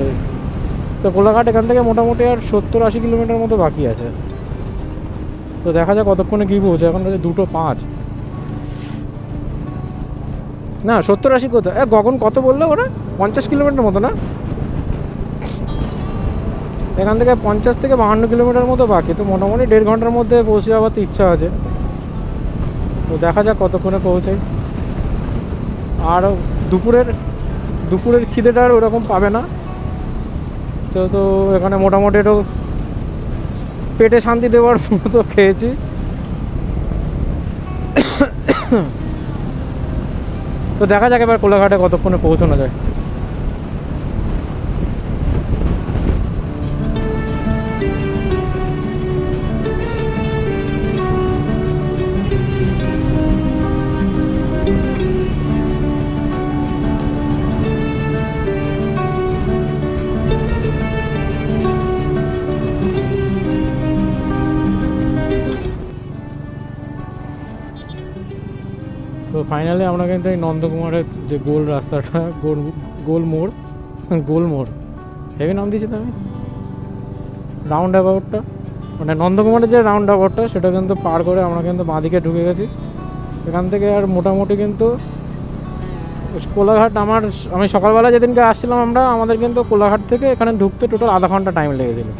Speaker 2: তো কোলাঘাট এখান থেকে মোটামুটি আর 70-80 কিলোমিটার মতো বাকি আছে। তো দেখা যাক কতক্ষণে কী পৌঁছে। এখন বাজে 2:05। না 70-80 কোথায়, গগন কত বললো ওরা? 50 কিলোমিটার মতো না? এখান থেকে 50 থেকে 52 কিলোমিটার মতো বাকি। তো মোটামুটি 1.5 ঘন্টার মধ্যে পৌঁছে যাওয়ার তো ইচ্ছা আছে। তো দেখা যাক কতক্ষণে পৌঁছাই। আর দুপুরের খিদেটা আর ওরকম পাবে না। তো এখানে মোটামুটি একটু পেটে শান্তি দেওয়ার মতো খেয়েছি। তো দেখা যাক এবার কোলাঘাটে কতক্ষণে পৌঁছানো যায়। তো ফাইনালি আমরা কিন্তু এই নন্দকুমারের যে গোল রাস্তাটা, গোল মোড় হেভি নাম দিয়েছি তো আমি, রাউন্ড অ্যাবাউটটা, মানে নন্দকুমারের যে রাউন্ড অ্যাবাউটটা সেটা কিন্তু পার করে আমরা কিন্তু বাঁদিকে ঢুকে গেছি। এখান থেকে আর মোটামুটি কিন্তু কোলাঘাট আমি সকালবেলা যেদিনকে আসছিলাম আমাদের কিন্তু কোলাঘাট থেকে এখানে ঢুকতে টোটাল আধা ঘন্টা টাইম লেগেছিলো।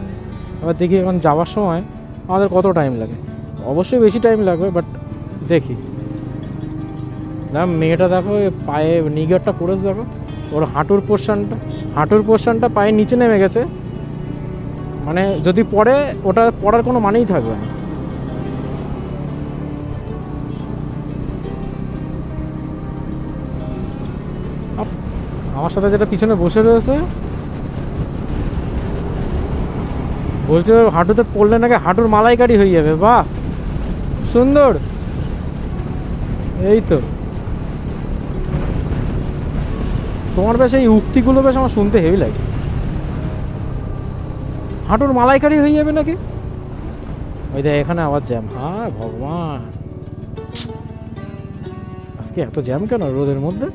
Speaker 2: এবার দেখি এখন যাওয়ার সময় আমাদের কত টাইম লাগে। অবশ্যই বেশি টাইম লাগবে, বাট দেখি। মেয়েটা দেখো পায়ে নিগারটা পড়েছে, দেখো ওর হাঁটুর পোর্শনটা পায়ের নিচে নেমে গেছে। মানে যদি পড়ে, ওটা পড়ার কোনো মানেই থাকবে না। আমার সাথে যেটা পিছনে বসে রয়েছে বলছে হাঁটুতে পড়লে নাকি হাঁটুর মালাইকারি হয়ে যাবে। বাহ, সুন্দর। এই তো তোমার বেশ এই উক্তিগুলো বেশ আমার শুনতে হেভি লাগে। হাঁটুর মালাইকারি হয়ে যাবে নাকি? ওই দেখ এখানে আবার জ্যাম। হ্যাঁ ভগবান, আজকে এত জ্যাম কেন রোদের মধ্যে?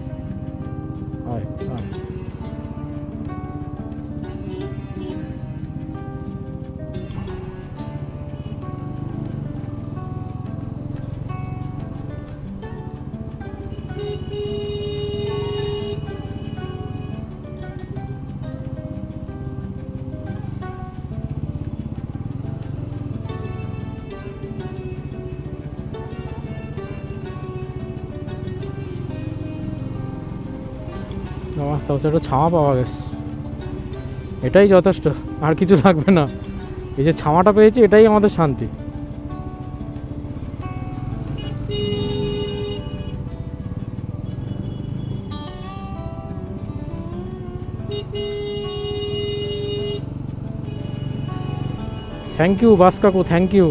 Speaker 2: তাও একটু ছাওয়া পাওয়া গেছে, এটাই যথেষ্ট, আর কিছু লাগবে না। এই যে ছাওয়াটা পেয়েছি এটাই আমাদের শান্তি। থ্যাংক ইউ বাস কাকু, থ্যাংক ইউ।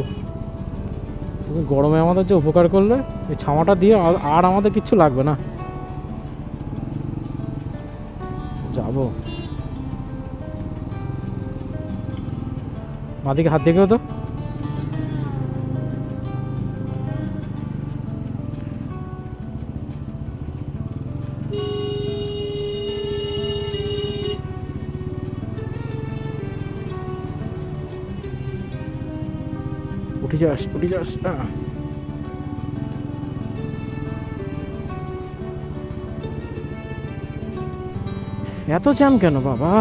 Speaker 2: তুমি গরমে আমাদের যে উপকার করলে, এই ছাওয়াটা দিয়ে আর আমাদের কিচ্ছু লাগবে না। যাবো বাদিকে হাত দেখেও তো। উঠে যাস এত জ্যাম কেন বাবা?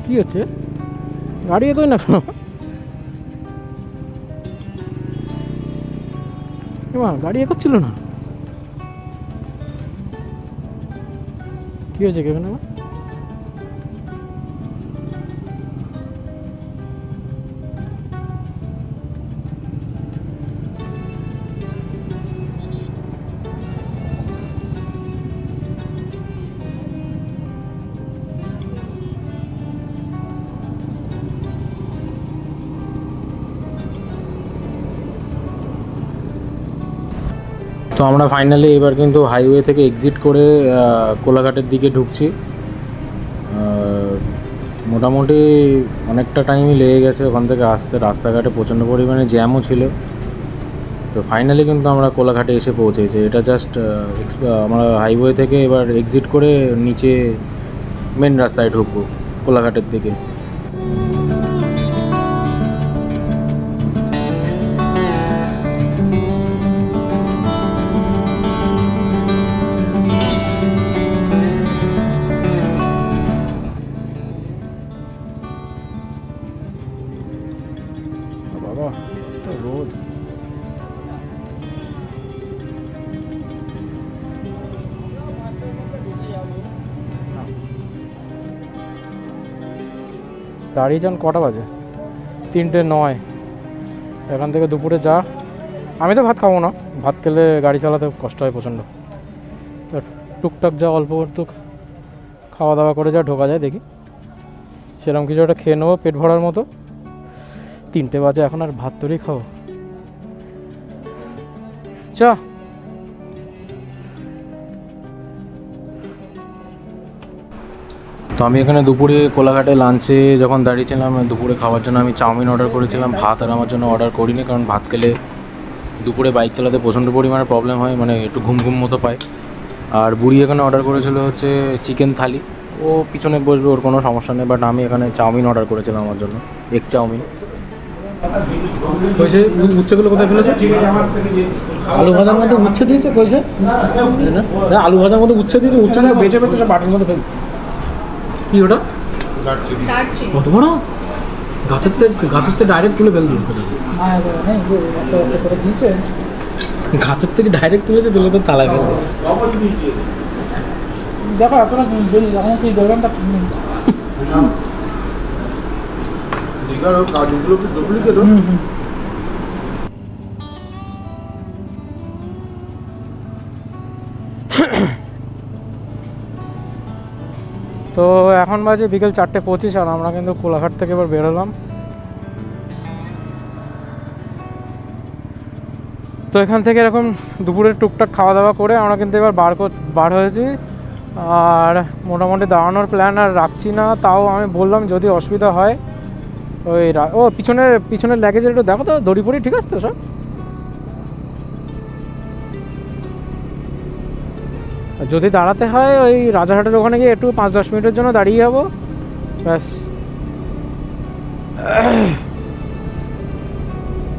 Speaker 2: কি হচ্ছে? গাড়ি এগোয় না কেন? গাড়ি এগোচ্ছিল না, কি হয়েছে কেমন? তো আমরা ফাইনালি এবার কিন্তু হাইওয়ে থেকে এক্সিট করে কোলাঘাটের দিকে ঢুকছি। মোটামুটি অনেকটা টাইমই লেগে গেছে ওখান থেকে আসতে, রাস্তাঘাটে প্রচণ্ড পরিমাণে জ্যামও ছিল। তো ফাইনালি কিন্তু আমরা কোলাঘাটে এসে পৌঁছেছি। এটা জাস্ট আমরা হাইওয়ে থেকে এবার এক্সিট করে নিচে মেন রাস্তায় ঢুকবো কোলাঘাটের দিকে। বাবা তো রোদ, দাঁড়িয়ে যান কটা বাজে? 3:09। এখান থেকে দুপুরে যা, আমি তো ভাত খাবো না, ভাত খেলে গাড়ি চালাতে কষ্ট হয় প্রচণ্ড। তো টুকটাক যা অল্প একটু খাওয়া দাওয়া করে যা ঢোকা যায় দেখি, সেরকম কিছু একটা খেয়ে নেবো পেট ভরার মতো। 3টে বাজে, এখন আর ভাত তৈরি খাবো? চা। তো আমি এখানে দুপুরে কোলাঘাটে লাঞ্চে যখন দাঁড়িয়েছিলাম, দুপুরে খাওয়ার জন্য আমি চাউমিন অর্ডার করেছিলাম। ভাত আর আমার জন্য অর্ডার করিনি, কারণ ভাত খেলে দুপুরে বাইক চালাতে প্রচণ্ড পরিমাণে প্রবলেম হয়, মানে একটু ঘুম ঘুম মতো পায়। আর বুড়ি এখানে অর্ডার করেছিল হচ্ছে চিকেন থালি, ও পিছনে বসবে, ওর কোনো সমস্যা নেই। বাট আমি এখানে চাউমিন অর্ডার করেছিলাম আমার জন্য, এগ চাউমিন। কইছে উচ্ছেগুলো কোথায় ফেলেছে? আলু ভাজার মধ্যে উচ্ছে দিয়েছে, কইছে আলু ভাজার মধ্যে উচ্ছে দিয়েছে, উচ্ছেগুলো বেঁচে বেঁচে সব বাটির মধ্যে ফেলছে। কি ওটা? কত বড় গাছের থেকে ডাইরেক্ট তুলে ফেল দিয়েছে। গাছের থেকে ডাইরেক্ট তুলেছে, তুলে তো তালায় ফেল। দেখো এতটা কি দৌড়ানটা তো এখন বাজে বিকেল 4:25, আর আমরা কিন্তু কোলাঘাট থেকে এবার বেরোলাম। তো এখান থেকে এরকম দুপুরের টুকটাক খাওয়া দাওয়া করে আমরা কিন্তু এবার বার হয়েছি। আর মোটামুটি দাঁড়ানোর প্ল্যান আর রাখছি না, তাও আমি বললাম যদি অসুবিধা হয় ওই পিছনের ল্যাগেজের একটু দেখো তো, দড়ি ফড়ি ঠিক আছে তো সব? যদি দাঁড়াতে হয় ওই রাজারহাটের ওখানে গিয়ে একটু 5-10 মিনিটের জন্য দাঁড়িয়ে যাবো, ব্যাস।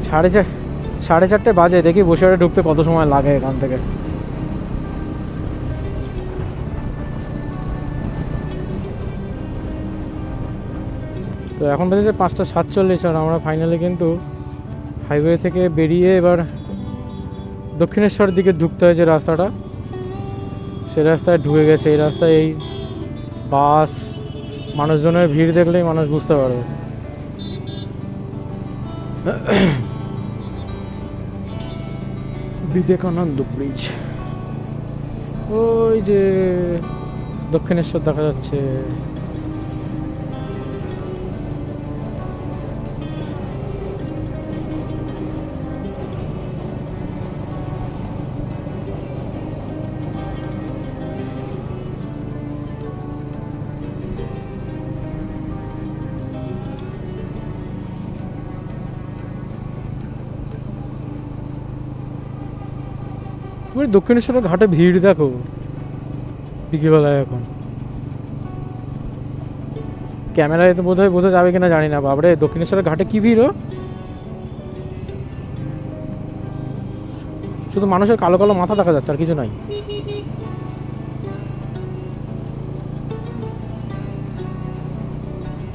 Speaker 2: 4:30 বাজে, দেখি বসিরহাটে ঢুকতে কত সময় লাগে এখান থেকে। তো এখন বেজেছে 5:47, আর আমরা ফাইনালি কিন্তু হাইওয়ে থেকে বেরিয়ে এবার দক্ষিণেশ্বর দিকে ঢুকতে হয় যে রাস্তাটা, সে রাস্তায় ঢুকে গেছে। এই রাস্তায় এই বাস, মানুষজনের ভিড় দেখলেই মানুষ বুঝতে পারবে। বিবেকানন্দ ব্রিজ, ওই যে দক্ষিণেশ্বর দেখা যাচ্ছে। দক্ষিণেশ্বরের ঘাটে ভিড় দেখো বিকেলবেলায়। এখন ক্যামেরায় তো বোধহয় বোঝা যাবে কিনা জানি না। বাবরে, দক্ষিণেশ্বরের ঘাটে কি ভিড়! শুধু মানুষের কালো কালো মাথা দেখা যাচ্ছে, আর কিছু নাই।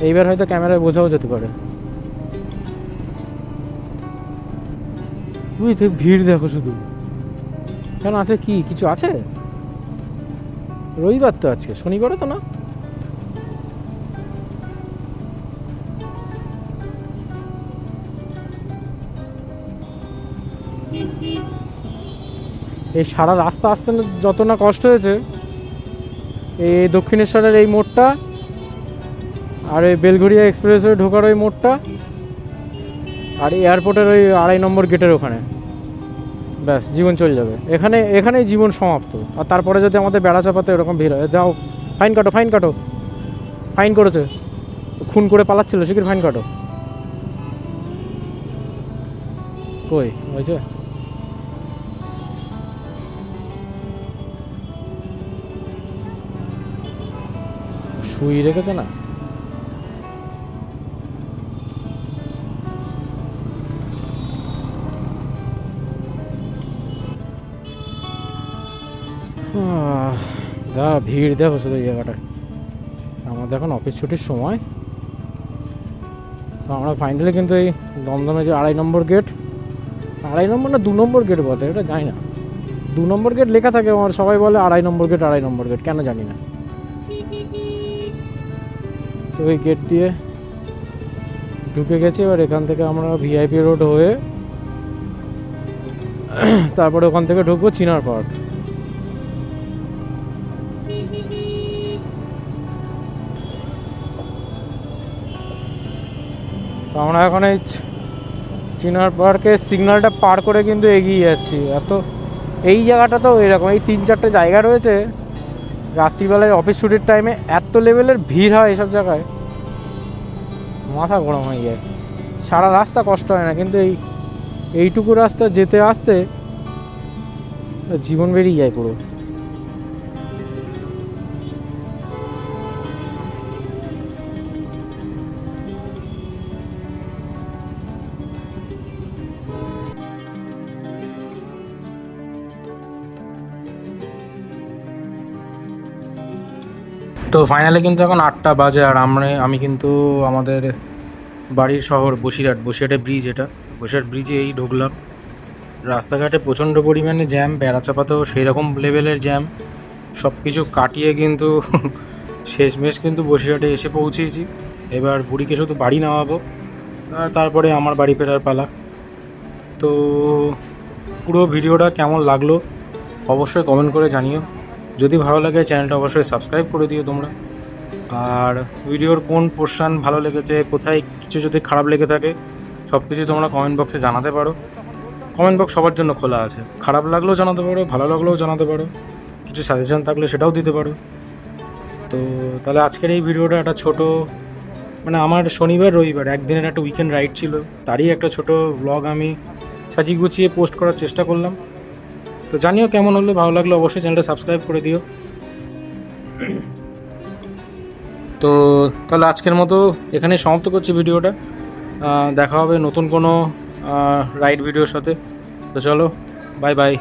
Speaker 2: এইবার হয়তো ক্যামেরায় বোঝাও যেতে পারে। তুই ভিড় দেখো শুধু, কেন আছে কি কিছু আছে? রবিবার তো আজকে, শনিবারও তো না। এই সারা রাস্তা আসতে যত না কষ্ট হয়েছে, এই দক্ষিণেশ্বরের এই মোড়টা আর এই বেলঘড়িয়া এক্সপ্রেসওয়ে ঢোকার ওই মোড়টা আর এয়ারপোর্টের ওই 2.5 নম্বর গেটের ওখানে, ব্যাস জীবন চলে যাবে। এখানেই জীবন সমাপ্ত। আর তারপরে যদি আমাদের বেড়া চাপাতে এরকম ভিড় হয়, দাও ফাইন কাটো, ফাইন কাটো, ফাইন করেছে, খুন করে পালাচ্ছিল, শিখির ফাইন কাটো। কই হয়েছে? সুই রেখেছে না? ভিড় দেখো শুধু এই জায়গাটায়। আমাদের এখন অফিস ছুটির সময়, তো আমরা ফাইনালি কিন্তু এই দমদমে যে 2.5 নম্বর গেট, 2.5 নম্বর না 2 নম্বর গেট বলে, এটা জানি না। 2 নম্বর গেট লেখা থাকে, আমার সবাই বলে 2.5 নম্বর গেট, 2.5 নম্বর গেট, কেন জানি না। তো ওই গেট দিয়ে ঢুকে গেছি। এবার এখান থেকে আমরা ভিআইপি রোড হয়ে তারপরে ওখান থেকে ঢুকবো চিনার পার্ক। তো আমরা এখন এই চিনার পার্কের সিগন্যালটা পার করে কিন্তু এগিয়ে যাচ্ছি। এই জায়গাটা তো এরকম, এই 3-4টে জায়গা রয়েছে রাত্রিবেলায় অফিস ছুটির টাইমে এত লেভেলের ভিড় হয় এসব জায়গায়, মাথা গরম হয়ে যায়। সারা রাস্তা কষ্ট হয় না, কিন্তু এইটুকু রাস্তা যেতে আসতে জীবন বেরিয়ে যায় পুরো। তো ফাইনালি কিন্তু এখন 8টা বাজে, আর আমি কিন্তু আমাদের বাড়ির শহর বসিরহাটে ব্রিজ, বসিরহাট ব্রিজে এই ঢুকলাম। রাস্তাঘাটে প্রচণ্ড পরিমাণে জ্যাম, বেড়াচাপাতেও সেই রকম লেভেলের জ্যাম, সব কিছু কাটিয়ে কিন্তু শেষমেশ কিন্তু বসিরহাটে এসে পৌঁছেছি। এবার বুড়িকে শুধু বাড়ি নামাবো, তারপরে আমার বাড়ি ফেরার পালা। তো পুরো ভিডিওটা কেমন লাগলো অবশ্যই কমেন্ট করে জানিও। যদি ভালো লাগে চ্যানেলটা অবশ্যই সাবস্ক্রাইব করে দিও তোমরা। আর ভিডিওর কোন পোর্শন ভালো লেগেছে, কোথায় কিছু যদি খারাপ লেগে থাকে, সব কিছু তোমরা কমেন্ট বক্সে জানাতে পারো। কমেন্ট বক্স সবার জন্য খোলা আছে, খারাপ লাগলেও জানাতে পারো, ভালো লাগলেও জানাতে পারো, কিছু সাজেশন থাকলে সেটাও দিতে পারো। তো তাহলে আজকের এই ভিডিওটা একটা ছোটো, মানে আমার শনিবার রবিবার একদিনের একটা উইকেন্ড রাইড ছিল, তারই একটা ছোটো ব্লগ আমি সাজিয়ে গুছিয়ে পোস্ট করার চেষ্টা করলাম। তো জানিও কেমন হলো, ভালো লাগলে অবশ্যই চ্যানেলটা সাবস্ক্রাইব করে দিও। তো তাহলে আজকের মতো এখানে সমাপ্ত করছি ভিডিওটা। দেখা হবে নতুন কোনো রাইড ভিডিওর সাথে। তো চলো, বাই বাই।